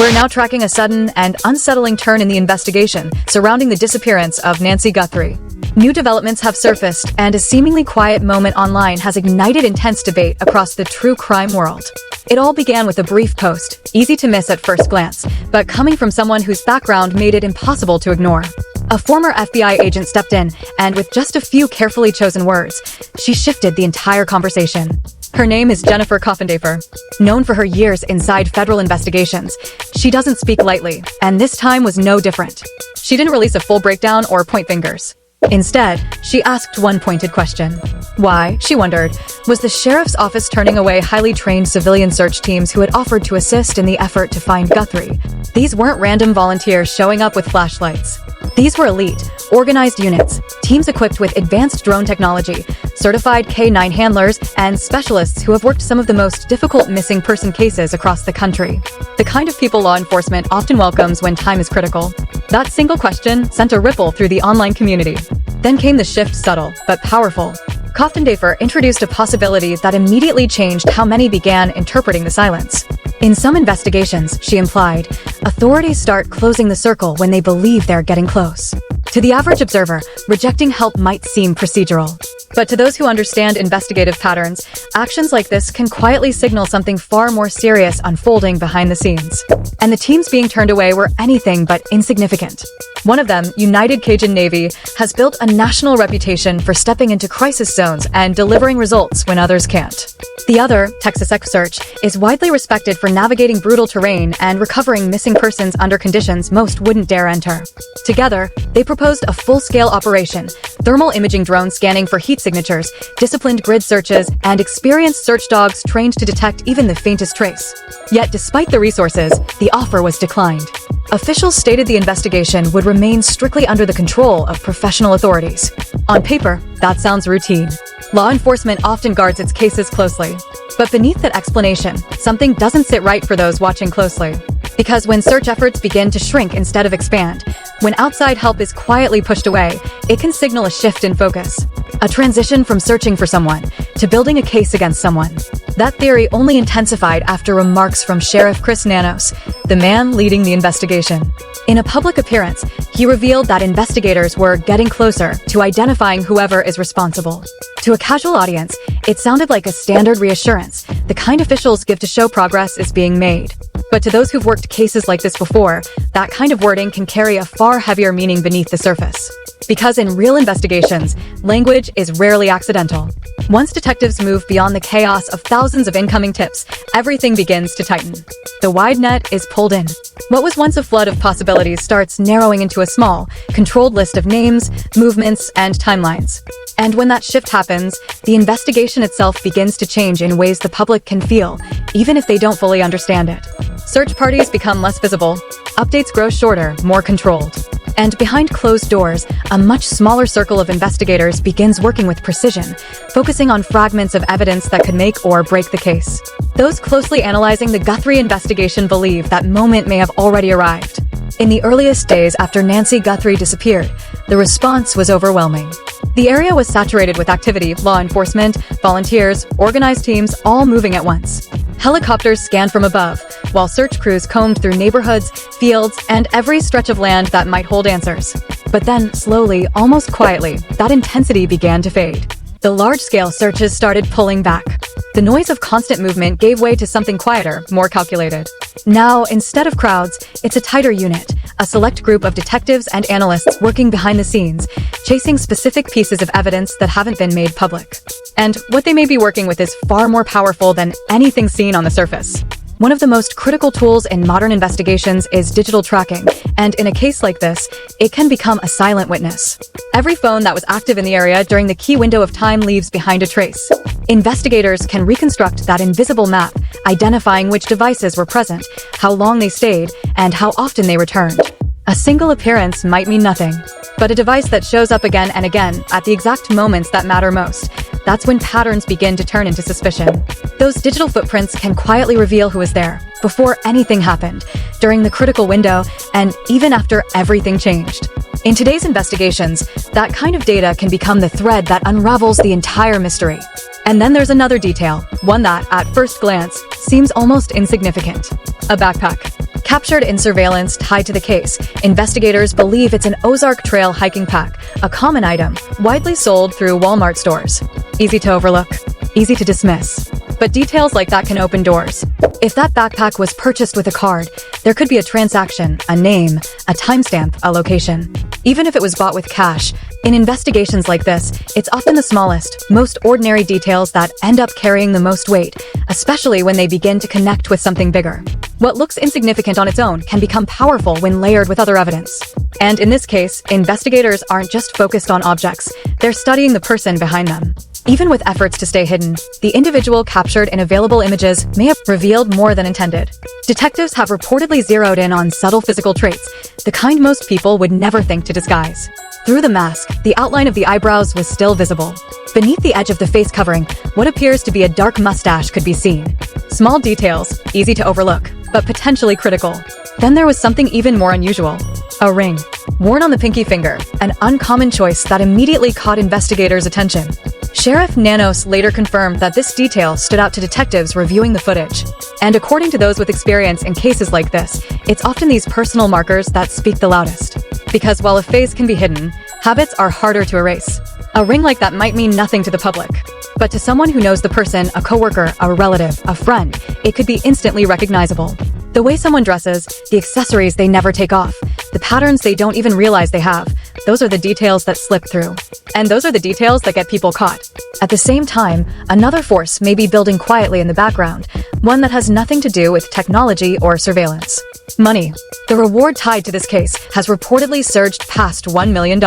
We're now tracking a sudden and unsettling turn in the investigation surrounding the disappearance of Nancy Guthrie. New developments have surfaced, and a seemingly quiet moment online has ignited intense debate across the true crime world. It all began with a brief post, easy to miss at first glance, but coming from someone whose background made it impossible to ignore. A former FBI agent stepped in, and with just a few carefully chosen words, she shifted the entire conversation. Her name is Jennifer Coffendafer. Known for her years inside federal investigations, she doesn't speak lightly, and this time was no different. She didn't release a full breakdown or point fingers. Instead, she asked one pointed question. Why, she wondered, was the sheriff's office turning away highly trained civilian search teams who had offered to assist in the effort to find Guthrie? These weren't random volunteers showing up with flashlights. These were elite, organized units, teams equipped with advanced drone technology, certified K-9 handlers, and specialists who have worked some of the most difficult missing person cases across the country. The kind of people law enforcement often welcomes when time is critical. That single question sent a ripple through the online community. Then came the shift, subtle but powerful. Coffendafer introduced a possibility that immediately changed how many began interpreting the silence. In some investigations, she implied, authorities start closing the circle when they believe they're getting close. To the average observer, rejecting help might seem procedural. But to those who understand investigative patterns, actions like this can quietly signal something far more serious unfolding behind the scenes. And the teams being turned away were anything but insignificant. One of them, United Cajun Navy, has built a national reputation for stepping into crisis zones and delivering results when others can't. The other, Texas Search, is widely respected for navigating brutal terrain and recovering missing persons under conditions most wouldn't dare enter. Together, they proposed a full-scale operation, thermal imaging drones scanning for heat signatures, disciplined grid searches, and experienced search dogs trained to detect even the faintest trace. Yet despite the resources, the offer was declined. Officials stated the investigation would remain strictly under the control of professional authorities. On paper, that sounds routine. Law enforcement often guards its cases closely. But beneath that explanation, something doesn't sit right for those watching closely. Because when search efforts begin to shrink instead of expand, when outside help is quietly pushed away, it can signal a shift in focus. A transition from searching for someone to building a case against someone. That theory only intensified after remarks from Sheriff Chris Nanos, the man leading the investigation. In a public appearance, he revealed that investigators were getting closer to identifying whoever is responsible. To a casual audience, it sounded like a standard reassurance, the kind officials give to show progress is being made. But to those who've worked cases like this before, that kind of wording can carry a far heavier meaning beneath the surface. Because in real investigations, language is rarely accidental. Once detectives move beyond the chaos of thousands of incoming tips, everything begins to tighten. The wide net is pulled in. What was once a flood of possibilities starts narrowing into a small, controlled list of names, movements, and timelines. And when that shift happens, the investigation itself begins to change in ways the public can feel, even if they don't fully understand it. Search parties become less visible, updates grow shorter, more controlled. And behind closed doors, a much smaller circle of investigators begins working with precision, focusing on fragments of evidence that could make or break the case. Those closely analyzing the Guthrie investigation believe that moment may have already arrived. In the earliest days after Nancy Guthrie disappeared, the response was overwhelming. The area was saturated with activity, law enforcement, volunteers, organized teams, all moving at once. Helicopters scanned from above, while search crews combed through neighborhoods, fields, and every stretch of land that might hold answers. But then, slowly, almost quietly, that intensity began to fade. The large-scale searches started pulling back. The noise of constant movement gave way to something quieter, more calculated. Now, instead of crowds, it's a tighter unit, a select group of detectives and analysts working behind the scenes, chasing specific pieces of evidence that haven't been made public. And what they may be working with is far more powerful than anything seen on the surface. One of the most critical tools in modern investigations is digital tracking, and in a case like this, it can become a silent witness. Every phone that was active in the area during the key window of time leaves behind a trace. Investigators can reconstruct that invisible map, identifying which devices were present, how long they stayed, and how often they returned. A single appearance might mean nothing, but a device that shows up again and again at the exact moments that matter most, that's when patterns begin to turn into suspicion. Those digital footprints can quietly reveal who was there, before anything happened, during the critical window, and even after everything changed. In today's investigations, that kind of data can become the thread that unravels the entire mystery. And then there's another detail, one that, at first glance, seems almost insignificant. A backpack. Captured in surveillance tied to the case, investigators believe it's an Ozark Trail hiking pack, a common item, widely sold through Walmart stores. Easy to overlook, easy to dismiss. But details like that can open doors. If that backpack was purchased with a card, there could be a transaction, a name, a timestamp, a location. Even if it was bought with cash, in investigations like this, it's often the smallest, most ordinary details that end up carrying the most weight, especially when they begin to connect with something bigger. What looks insignificant on its own can become powerful when layered with other evidence. And in this case, investigators aren't just focused on objects, they're studying the person behind them. Even with efforts to stay hidden, the individual captured in available images may have revealed more than intended. Detectives have reportedly zeroed in on subtle physical traits, the kind most people would never think to disguise. Through the mask, the outline of the eyebrows was still visible. Beneath the edge of the face covering, what appears to be a dark mustache could be seen. Small details, easy to overlook, but potentially critical. Then there was something even more unusual. A ring. Worn on the pinky finger, an uncommon choice that immediately caught investigators' attention. Sheriff Nanos later confirmed that this detail stood out to detectives reviewing the footage. And according to those with experience in cases like this, it's often these personal markers that speak the loudest. Because while a face can be hidden, habits are harder to erase. A ring like that might mean nothing to the public. But to someone who knows the person, a coworker, a relative, a friend, it could be instantly recognizable. The way someone dresses, the accessories they never take off, the patterns they don't even realize they have, those are the details that slip through. And those are the details that get people caught. At the same time, another force may be building quietly in the background, one that has nothing to do with technology or surveillance. Money. The reward tied to this case has reportedly surged past $1 million.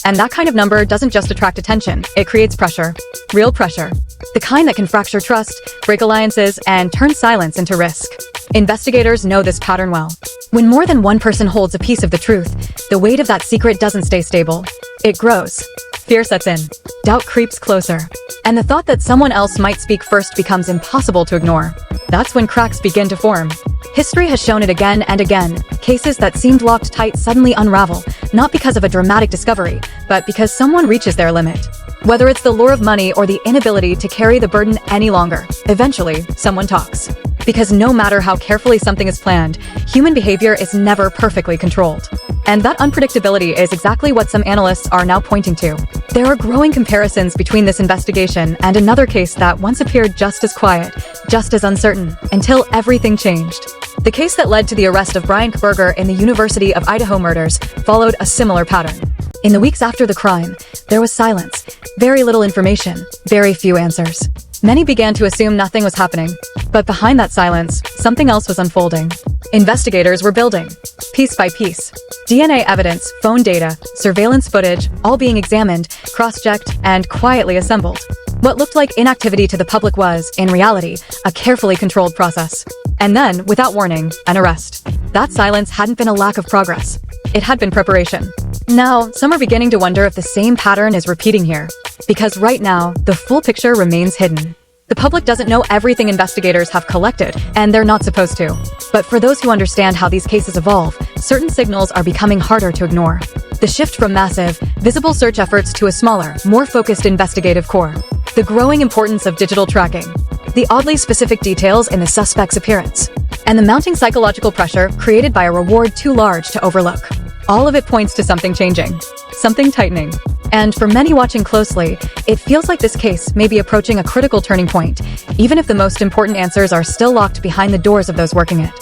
And that kind of number doesn't just attract attention, it creates pressure. Real pressure. The kind that can fracture trust, break alliances, and turn silence into risk. Investigators know this pattern well. When more than one person holds a piece of the truth, the weight of that secret doesn't stay stable. It grows. Fear sets in. Doubt creeps closer. And the thought that someone else might speak first becomes impossible to ignore. That's when cracks begin to form. History has shown it again and again. Cases that seemed locked tight suddenly unravel, not because of a dramatic discovery, but because someone reaches their limit. Whether it's the lure of money or the inability to carry the burden any longer, eventually, someone talks. Because no matter how carefully something is planned, human behavior is never perfectly controlled. And that unpredictability is exactly what some analysts are now pointing to. There are growing comparisons between this investigation and another case that once appeared just as quiet, just as uncertain, until everything changed. The case that led to the arrest of Brian Berger in the University of Idaho murders followed a similar pattern. In the weeks after the crime, there was silence, very little information, very few answers. Many began to assume nothing was happening. But behind that silence, something else was unfolding. Investigators were building, piece by piece. DNA evidence, phone data, surveillance footage, all being examined, cross-checked, and quietly assembled. What looked like inactivity to the public was, in reality, a carefully controlled process. And then, without warning, an arrest. That silence hadn't been a lack of progress. It had been preparation. Now, some are beginning to wonder if the same pattern is repeating here. Because right now, the full picture remains hidden. The public doesn't know everything investigators have collected, and they're not supposed to. But for those who understand how these cases evolve, certain signals are becoming harder to ignore. The shift from massive, visible search efforts to a smaller, more focused investigative core. The growing importance of digital tracking. The oddly specific details in the suspect's appearance. And the mounting psychological pressure created by a reward too large to overlook. All of it points to something changing. Something tightening. And for many watching closely, it feels like this case may be approaching a critical turning point, even if the most important answers are still locked behind the doors of those working it.